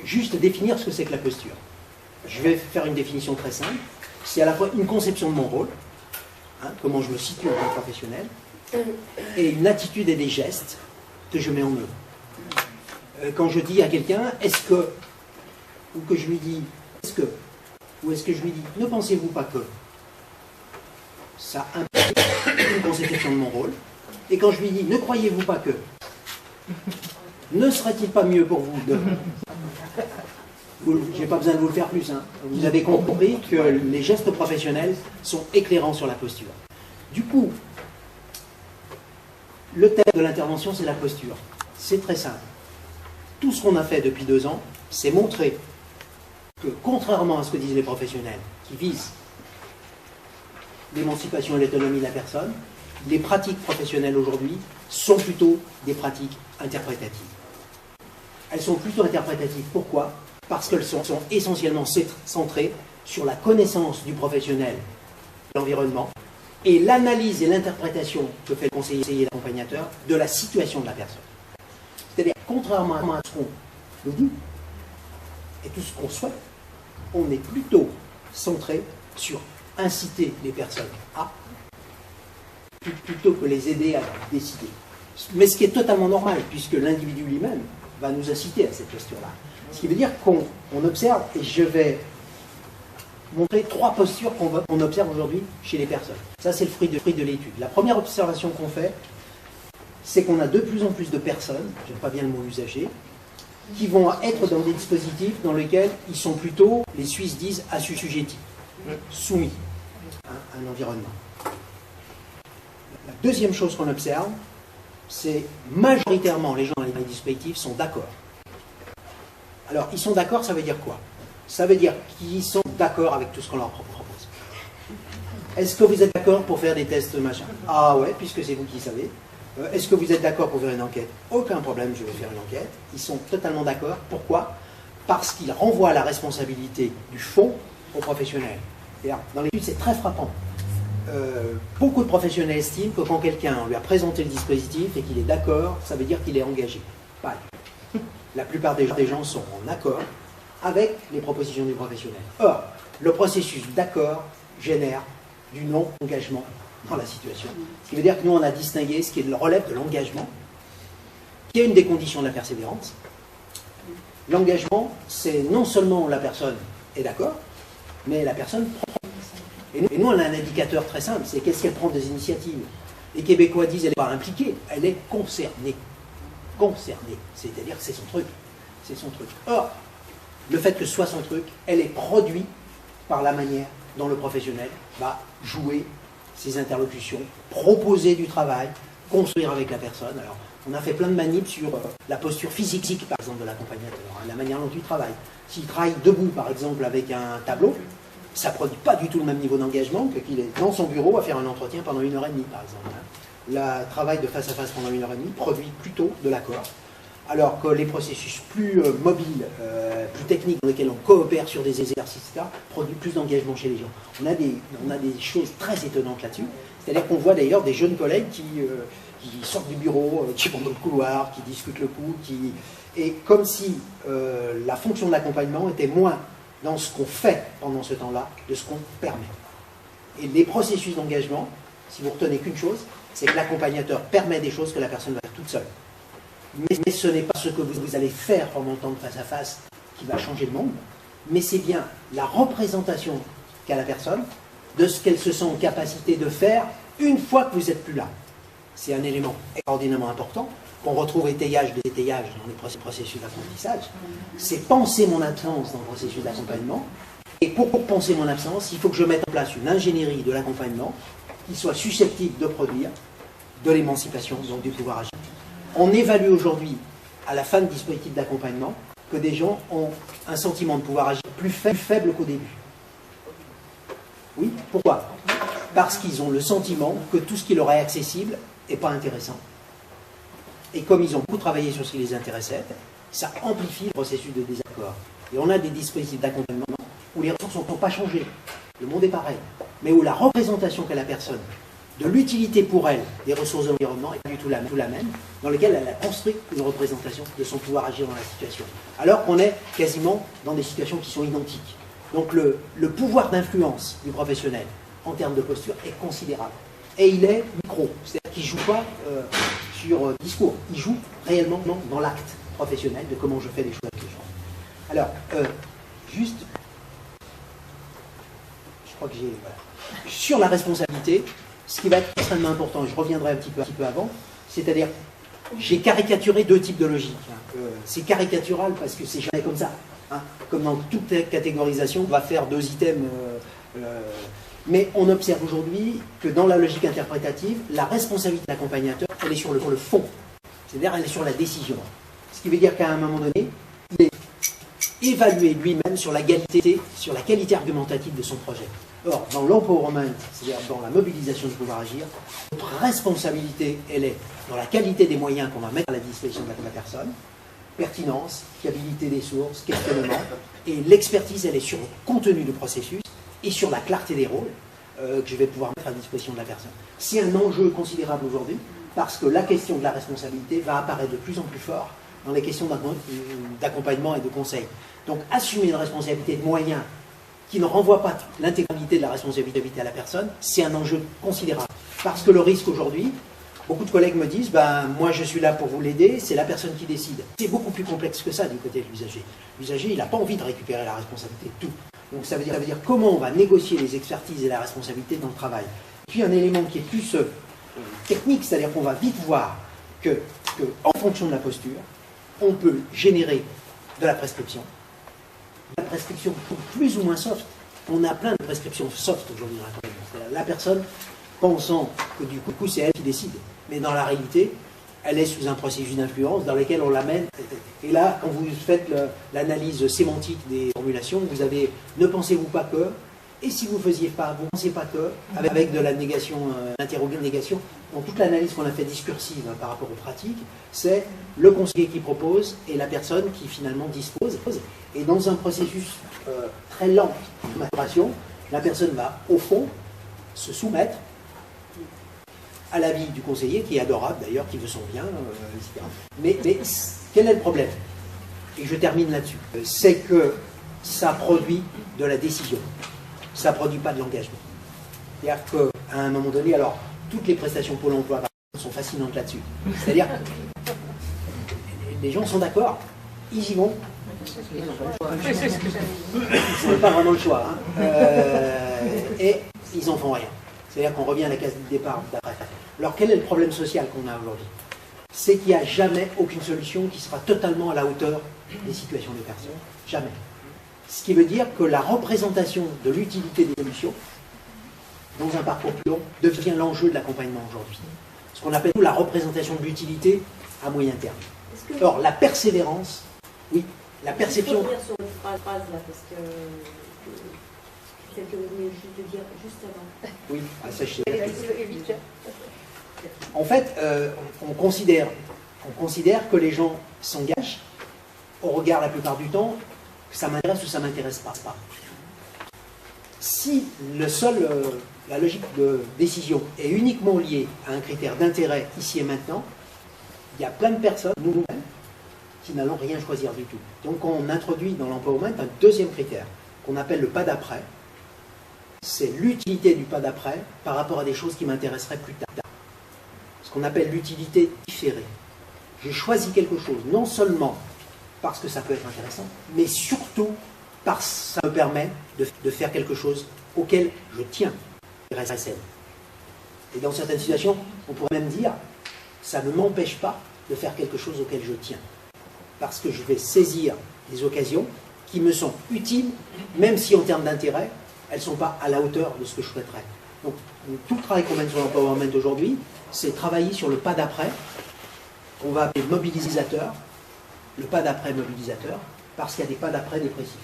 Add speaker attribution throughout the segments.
Speaker 1: juste définir ce que c'est que la posture. Je vais faire une définition très simple. C'est à la fois une conception de mon rôle, hein, comment je me situe en tant que professionnel, et une attitude et des gestes que je mets en œuvre. Quand je dis à quelqu'un, est-ce que, ou que je lui dis, est-ce que, ou est-ce que je lui dis, ne pensez-vous pas que, ça implique une conception de mon rôle. Et quand je lui dis, ne croyez-vous pas que, ne serait-il pas mieux pour vous de... Je n'ai pas besoin de vous le faire plus. Hein. Vous avez compris que les gestes professionnels sont éclairants sur la posture. Du coup, le thème de l'intervention, c'est la posture. C'est très simple. Tout ce qu'on a fait depuis 2 ans, c'est montrer que, contrairement à ce que disent les professionnels, qui visent l'émancipation et l'autonomie de la personne, les pratiques professionnelles aujourd'hui sont plutôt des pratiques interprétatives. Elles sont plutôt interprétatives. Pourquoi ? Parce qu'elles sont essentiellement centrées sur la connaissance du professionnel, de l'environnement, et l'analyse et l'interprétation que fait le conseiller et l'accompagnateur de la situation de la personne. C'est-à-dire, contrairement à ce qu'on nous dit, et tout ce qu'on souhaite, on est plutôt centré sur inciter les personnes à, plutôt que les aider à décider. Mais ce qui est totalement normal, puisque l'individu lui-même va nous inciter à cette posture-là. Ce qui veut dire qu'on observe, et je vais montrer 3 postures qu'on observe aujourd'hui chez les personnes. Ça, c'est le fruit de l'étude. La première observation qu'on fait, c'est qu'on a de plus en plus de personnes, j'aime pas bien le mot usager, qui vont être dans des dispositifs dans lesquels ils sont plutôt, les Suisses disent, assujettis, soumis à un environnement. La deuxième chose qu'on observe, c'est majoritairement les gens dans les dispositifs sont d'accord. Alors, ils sont d'accord, ça veut dire quoi? Ça veut dire qu'ils sont d'accord avec tout ce qu'on leur propose. Est-ce que vous êtes d'accord pour faire des tests machin? Ah ouais, puisque c'est vous qui savez. Est-ce que vous êtes d'accord pour faire une enquête? Aucun problème, je vais faire une enquête. Ils sont totalement d'accord. Pourquoi? Parce qu'ils renvoient la responsabilité du fond aux professionnels. Dans l'étude, c'est très frappant. Beaucoup de professionnels estiment que quand quelqu'un lui a présenté le dispositif et qu'il est d'accord, ça veut dire qu'il est engagé. Pas. La plupart des gens sont en accord avec les propositions du professionnel. Or, le processus d'accord génère du non-engagement dans la situation. Ce qui veut dire que nous, on a distingué ce qui relève de l'engagement, qui est une des conditions de la persévérance. L'engagement, c'est non seulement la personne est d'accord, mais la personne prend. Et nous, on a un indicateur très simple, c'est qu'est-ce qu'elle prend des initiatives. Les Québécois disent, elle n'est pas impliquée, elle est concernée. Concernée, c'est-à-dire que c'est son truc. C'est son truc. Or, le fait que ce soit son truc, elle est produite par la manière dont le professionnel va jouer ses interlocutions, proposer du travail, construire avec la personne. Alors, on a fait plein de manips sur la posture physique, par exemple, de l'accompagnateur, hein, la manière dont il travaille. S'il travaille debout, par exemple, avec un tableau, ça ne produit pas du tout le même niveau d'engagement que qu'il est dans son bureau à faire un entretien pendant 1h30, par exemple. Hein. Le travail de face à face pendant 1h30 produit plutôt de l'accord, alors que les processus plus mobiles, plus techniques, dans lesquels on coopère sur des exercices, etc., produisent plus d'engagement chez les gens. On a des choses très étonnantes là-dessus. C'est-à-dire qu'on voit d'ailleurs des jeunes collègues qui sortent du bureau, qui vont dans le couloir, qui discutent le coup, et comme si la fonction de l'accompagnement était moins dans ce qu'on fait pendant ce temps-là, de ce qu'on permet. Et les processus d'engagement, si vous retenez qu'une chose, c'est que l'accompagnateur permet des choses que la personne va faire toute seule. Mais ce n'est pas ce que vous allez faire pendant le temps de face à face qui va changer le monde, mais c'est bien la représentation qu'a la personne de ce qu'elle se sent en capacité de faire une fois que vous n'êtes plus là. C'est un élément extraordinairement important qu'on retrouve étayage dans les processus d'apprentissage. C'est penser mon absence dans le processus d'accompagnement. Et pour penser mon absence, il faut que je mette en place une ingénierie de l'accompagnement qui soit susceptible de produire de l'émancipation, donc du pouvoir agir. On évalue aujourd'hui, à la fin du dispositif d'accompagnement, que des gens ont un sentiment de pouvoir agir plus faible qu'au début. Oui, pourquoi? Parce qu'ils ont le sentiment que tout ce qui leur est accessible n'est pas intéressant. Et comme ils ont beaucoup travaillé sur ce qui les intéressait, ça amplifie le processus de désaccord. Et on a des dispositifs d'accompagnement où les ressources n'ont pas changé. Le monde est pareil. Mais où la représentation qu'a la personne de l'utilité pour elle des ressources de l'environnement, et pas du tout la même, dans laquelle elle a construit une représentation de son pouvoir agir dans la situation. Alors qu'on est quasiment dans des situations qui sont identiques. Donc le pouvoir d'influence du professionnel en termes de posture est considérable. Et il est micro, c'est-à-dire qu'il ne joue pas sur discours, il joue réellement dans l'acte professionnel de comment je fais les choses avec les gens. Alors, juste, je crois que j'ai... Voilà. Sur la responsabilité, ce qui va être extrêmement important, et je reviendrai un petit peu avant, c'est-à-dire, j'ai caricaturé deux types de logique. C'est caricatural parce que c'est jamais comme ça. Hein. Comme dans toute catégorisation, on va faire deux items. Mais on observe aujourd'hui que dans la logique interprétative, la responsabilité de l'accompagnateur, elle est sur le fond. C'est-à-dire, elle est sur la décision. Ce qui veut dire qu'à un moment donné, il est évalué lui-même sur la qualité argumentative de son projet. Or, dans l'empowerment, c'est-à-dire dans la mobilisation du pouvoir agir, notre responsabilité, elle est dans la qualité des moyens qu'on va mettre à la disposition de la personne, pertinence, fiabilité des sources, questionnement, et l'expertise, elle est sur le contenu du processus et sur la clarté des rôles que je vais pouvoir mettre à disposition de la personne. C'est un enjeu considérable aujourd'hui, parce que la question de la responsabilité va apparaître de plus en plus fort dans les questions d'accompagnement et de conseil. Donc, assumer une responsabilité de moyens qui ne renvoie pas l'intégralité de la responsabilité à la personne, c'est un enjeu considérable. Parce que le risque aujourd'hui, beaucoup de collègues me disent, moi je suis là pour vous l'aider, c'est la personne qui décide. C'est beaucoup plus complexe que ça du côté de l'usager. L'usager, il n'a pas envie de récupérer la responsabilité de tout. Donc ça veut dire comment on va négocier les expertises et la responsabilité dans le travail. Et puis un élément qui est plus technique, c'est-à-dire qu'on va vite voir que en fonction de la posture, on peut générer de la prescription. La prescription plus ou moins soft. On a plein de prescriptions soft aujourd'hui dans l'accompagnement. La personne pensant que du coup c'est elle qui décide. Mais dans la réalité, elle est sous un processus d'influence dans lequel on l'amène. Et là, quand vous faites l'analyse sémantique des formulations, vous avez ne pensez-vous pas que, et si vous ne faisiez pas, vous ne pensez pas que, avec de la négation, l'interrogation, donc toute l'analyse qu'on a fait discursive par rapport aux pratiques, c'est le conseiller qui propose et la personne qui finalement dispose. Et dans un processus très lent de maturation, la personne va au fond se soumettre à l'avis du conseiller, qui est adorable d'ailleurs, qui veut son bien, etc. Mais quel est le problème? Et je termine là-dessus. C'est que ça produit de la décision. Ça ne produit pas de l'engagement. C'est-à-dire qu'à un moment donné, alors, toutes les prestations Pôle emploi sont fascinantes là-dessus. C'est-à-dire, les gens sont d'accord, ils y vont. Ils n'ont pas vraiment le choix. Hein. Et ils n'en font rien. C'est-à-dire qu'on revient à la case du départ d'après. Alors quel est le problème social qu'on a aujourd'hui? C'est qu'il n'y a jamais aucune solution qui sera totalement à la hauteur des situations des personnes. Jamais. Ce qui veut dire que la représentation de l'utilité des solutions dans un parcours plus long devient l'enjeu de l'accompagnement aujourd'hui. Ce qu'on appelle la représentation de l'utilité à moyen terme. Or, la persévérance, oui, la perception...
Speaker 2: Je peux revenir sur une phrase là, parce que celle que vous venez juste de dire juste avant.
Speaker 1: Oui, ça je sais. En fait, on considère que les gens s'engagent au regard la plupart du temps que ça m'intéresse ou ça ne m'intéresse pas. Si la logique de décision est uniquement liée à un critère d'intérêt ici et maintenant, il y a plein de personnes, nous-mêmes, qui n'allons rien choisir du tout. Donc on introduit dans l'empowerment un deuxième critère qu'on appelle le pas d'après. C'est l'utilité du pas d'après par rapport à des choses qui m'intéresseraient plus tard. Ce qu'on appelle l'utilité différée. J'ai choisi quelque chose, non seulement parce que ça peut être intéressant, mais surtout parce que ça me permet de faire quelque chose auquel je tiens. Et dans certaines situations, on pourrait même dire, ça ne m'empêche pas de faire quelque chose auquel je tiens. Parce que je vais saisir des occasions qui me sont utiles, même si en termes d'intérêt, elles ne sont pas à la hauteur de ce que je souhaiterais. Donc, tout le travail qu'on mène sur l'empowerment aujourd'hui, c'est travailler sur le pas d'après, qu'on va appeler mobilisateur, le pas d'après mobilisateur, parce qu'il y a des pas d'après dépressifs.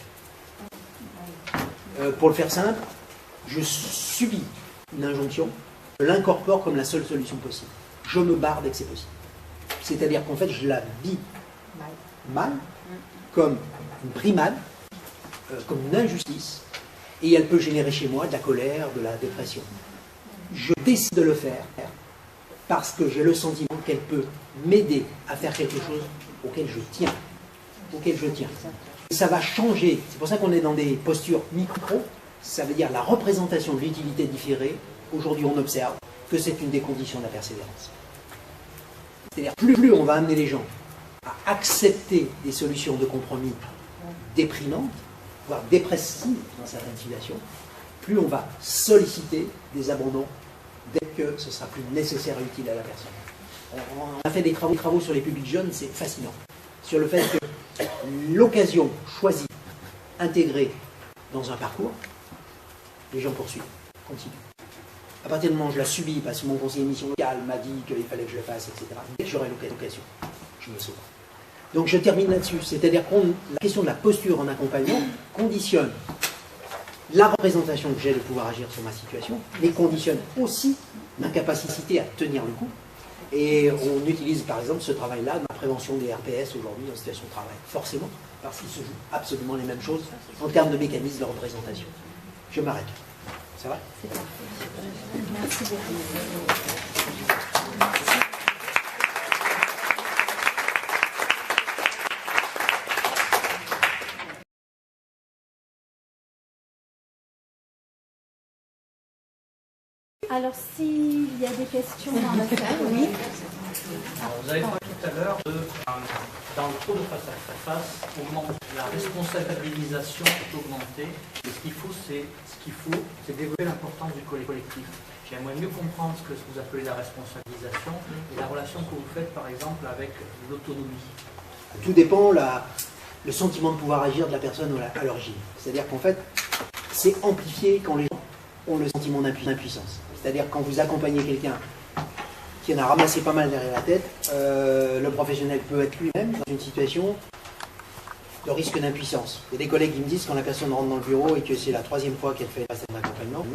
Speaker 1: Pour le faire simple, je subis une injonction, je l'incorpore comme la seule solution possible. Je me barre dès que c'est possible. C'est-à-dire qu'en fait, je la vis mal, comme une brimade, comme une injustice, et elle peut générer chez moi de la colère, de la dépression. je décide de le faire parce que j'ai le sentiment qu'elle peut m'aider à faire quelque chose auquel je tiens. Et ça va changer. C'est pour ça qu'on est dans des postures micro. Ça veut dire la représentation de l'utilité différée. Aujourd'hui, on observe que c'est une des conditions de la persévérance. C'est-à-dire, plus on va amener les gens à accepter des solutions de compromis déprimantes, voire dépressives dans certaines situations, plus on va solliciter des abandons dès que ce sera plus nécessaire et utile à la personne. On a fait des travaux sur les publics jeunes, c'est fascinant. Sur le fait que l'occasion choisie, intégrée dans un parcours, les gens poursuivent, continuent. À partir du moment où je la subis, parce que mon conseiller de mission locale m'a dit qu'il fallait que je le fasse, etc., dès que j'aurai l'occasion, je me sauve. Donc je termine là-dessus. C'est-à-dire que la question de la posture en accompagnant conditionne la représentation que j'ai de pouvoir agir sur ma situation, mais conditionne aussi ma capacité à tenir le coup. Et on utilise par exemple ce travail-là dans la prévention des RPS aujourd'hui en situation de travail. Forcément, parce qu'il se joue absolument les mêmes choses en termes de mécanismes de représentation. Je m'arrête. Ça va ?
Speaker 2: C'est parfait. Merci beaucoup. Alors, s'il y a des questions dans la salle, oui.
Speaker 3: Alors, vous avez parlé tout à l'heure de, dans le trop de face à face, la responsabilisation est augmentée. Et ce qu'il faut, c'est développer l'importance du collectif. J'aimerais mieux comprendre ce que vous appelez la responsabilisation et la relation que vous faites, par exemple, avec l'autonomie.
Speaker 1: Tout dépend le sentiment de pouvoir agir de la personne à l'origine. C'est-à-dire qu'en fait, c'est amplifié quand les gens ont le sentiment d'impuissance. C'est-à-dire quand vous accompagnez quelqu'un qui en a ramassé pas mal derrière la tête, le professionnel peut être lui-même dans une situation de risque d'impuissance. Il y a des collègues qui me disent quand la personne rentre dans le bureau et que c'est la 3e fois qu'elle fait un accompagnement,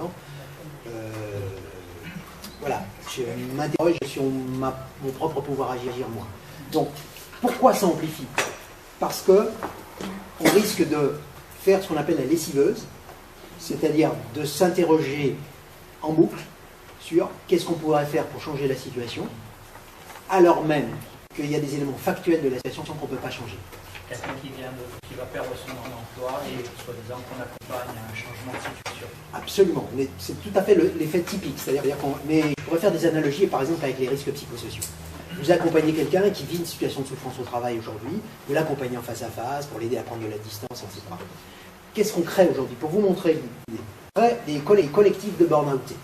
Speaker 1: voilà, je m'interroge sur mon propre pouvoir agir moi. Donc, pourquoi ça amplifie? Parce que on risque de faire ce qu'on appelle la lessiveuse, c'est-à-dire de s'interroger en boucle sur qu'est-ce qu'on pourrait faire pour changer la situation, alors même qu'il y a des éléments factuels de la situation qu'on ne peut pas changer.
Speaker 3: Quelqu'un qui va perdre son emploi et soi-disant qu'on accompagne à un changement de situation.
Speaker 1: Absolument, c'est tout à fait l'effet typique. C'est-à-dire mais je pourrais faire des analogies par exemple avec les risques psychosociaux. Vous accompagnez quelqu'un qui vit une situation de souffrance au travail aujourd'hui, vous l'accompagnez en face à face pour l'aider à prendre de la distance, etc. Qu'est-ce qu'on crée aujourd'hui? Pour vous montrer, des collectifs de burn-out.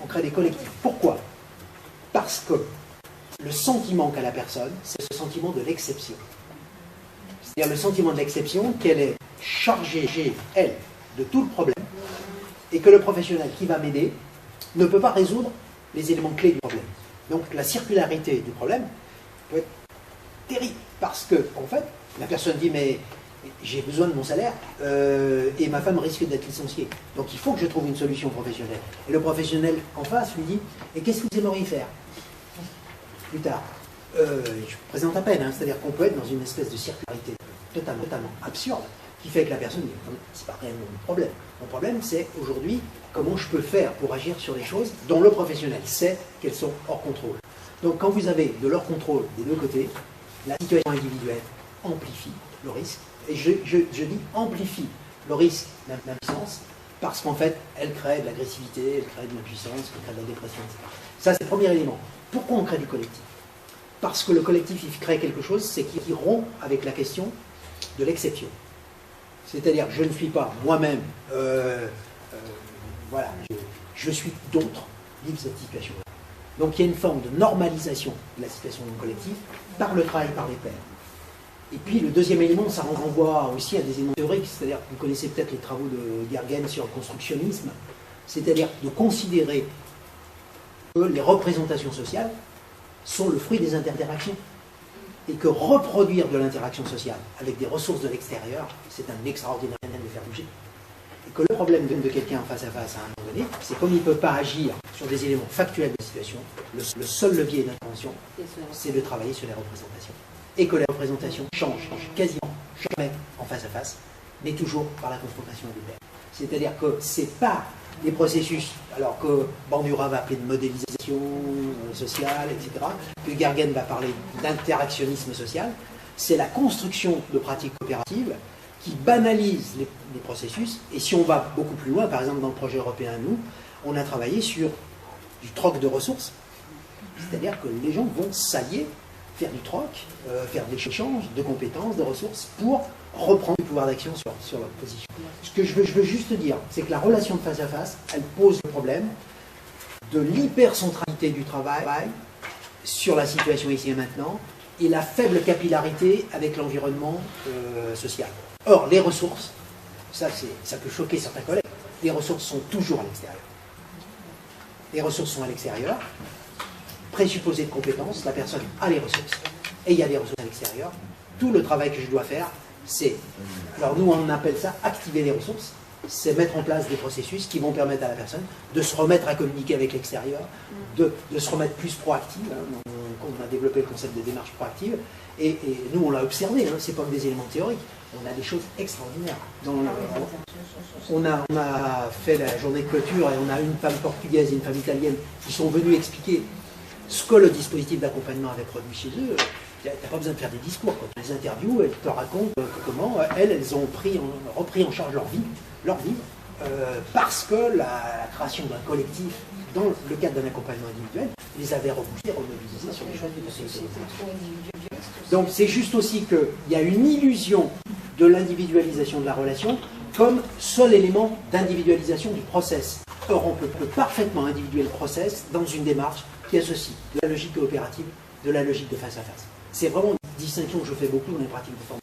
Speaker 1: On crée des collectifs. Pourquoi? Parce que le sentiment qu'a la personne, c'est ce sentiment de l'exception. C'est-à-dire le sentiment de l'exception qu'elle est chargée, elle, de tout le problème, et que le professionnel qui va m'aider ne peut pas résoudre les éléments clés du problème. Donc la circularité du problème peut être terrible, parce que, en fait, la personne dit, mais j'ai besoin de mon salaire et ma femme risque d'être licenciée. Donc il faut que je trouve une solution professionnelle. Et le professionnel en face lui dit, et qu'est-ce que vous aimeriez faire plus tard? Je présente à peine, c'est-à-dire qu'on peut être dans une espèce de circularité totalement absurde, qui fait que la personne dit, c'est pas réellement mon problème. Mon problème, c'est aujourd'hui, comment je peux faire pour agir sur les choses dont le professionnel sait qu'elles sont hors contrôle. Donc quand vous avez de leur contrôle des deux côtés, la situation individuelle amplifie le risque. Et je dis amplifie le risque d'impuissance parce qu'en fait, elle crée de l'agressivité, elle crée de l'impuissance, elle crée de la dépression, etc. Ça, c'est le premier élément. Pourquoi on crée du collectif? Parce que le collectif, il crée quelque chose, c'est qu'il rompt avec la question de l'exception. C'est-à-dire, je ne suis pas moi-même, voilà, je suis d'autres vivent cette situation-là. Donc il y a une forme de normalisation de la situation dans le collectif par le travail, par les pairs. Et puis le deuxième élément, ça renvoie aussi à des éléments théoriques, c'est-à-dire que vous connaissez peut-être les travaux de Gergen sur le constructionnisme, c'est-à-dire de considérer que les représentations sociales sont le fruit des interactions et que reproduire de l'interaction sociale avec des ressources de l'extérieur, c'est un extraordinaire moyen de faire bouger. Et que le problème de quelqu'un en face à face à un moment donné, c'est comme il ne peut pas agir sur des éléments factuels de la situation, le seul levier d'intervention, c'est de travailler sur les représentations. Et que les représentations changent quasiment jamais en face à face, mais toujours par la confrontation des pairs. C'est-à-dire que c'est pas des processus, alors que Bandura va appeler de modélisation sociale, etc., que Gergen va parler d'interactionnisme social, c'est la construction de pratiques coopératives qui banalisent les processus. Et si on va beaucoup plus loin, par exemple dans le projet européen, nous, on a travaillé sur du troc de ressources, c'est-à-dire que les gens vont s'allier, faire du troc, faire de l'échange de compétences, de ressources, pour reprendre le pouvoir d'action sur leur position. Ce que je veux juste dire, c'est que la relation de face à face, elle pose le problème de l'hypercentralité du travail sur la situation ici et maintenant, et la faible capillarité avec l'environnement social. Or, les ressources, ça peut choquer certains collègues, les ressources sont toujours à l'extérieur. Les ressources sont à l'extérieur, présupposé de compétences, la personne a les ressources, et il y a des ressources à l'extérieur. Tout le travail que je dois faire, c'est, alors nous on appelle ça activer les ressources, c'est mettre en place des processus qui vont permettre à la personne de se remettre à communiquer avec l'extérieur, de se remettre plus proactive. On a développé le concept de démarche proactive, et nous on l'a observé, c'est pas que des éléments théoriques, on a des choses extraordinaires. On a fait la journée de clôture et on a une femme portugaise et une femme italienne qui sont venues expliquer ce que le dispositif d'accompagnement avait produit chez eux. Tu n'as pas besoin de faire des discours. Quand tu les interviews, elles te racontent comment elles ont repris en charge leur vie, parce que la création d'un collectif dans le cadre d'un accompagnement individuel les avait reboostés, remobilisés sur les choses de société. Donc c'est juste aussi qu'il y a une illusion de l'individualisation de la relation comme seul élément d'individualisation du process. Or, on peut parfaitement individuer le process dans une démarche qui associe de la logique coopérative, de la logique de face à face. C'est vraiment une distinction que je fais beaucoup dans les pratiques de formation.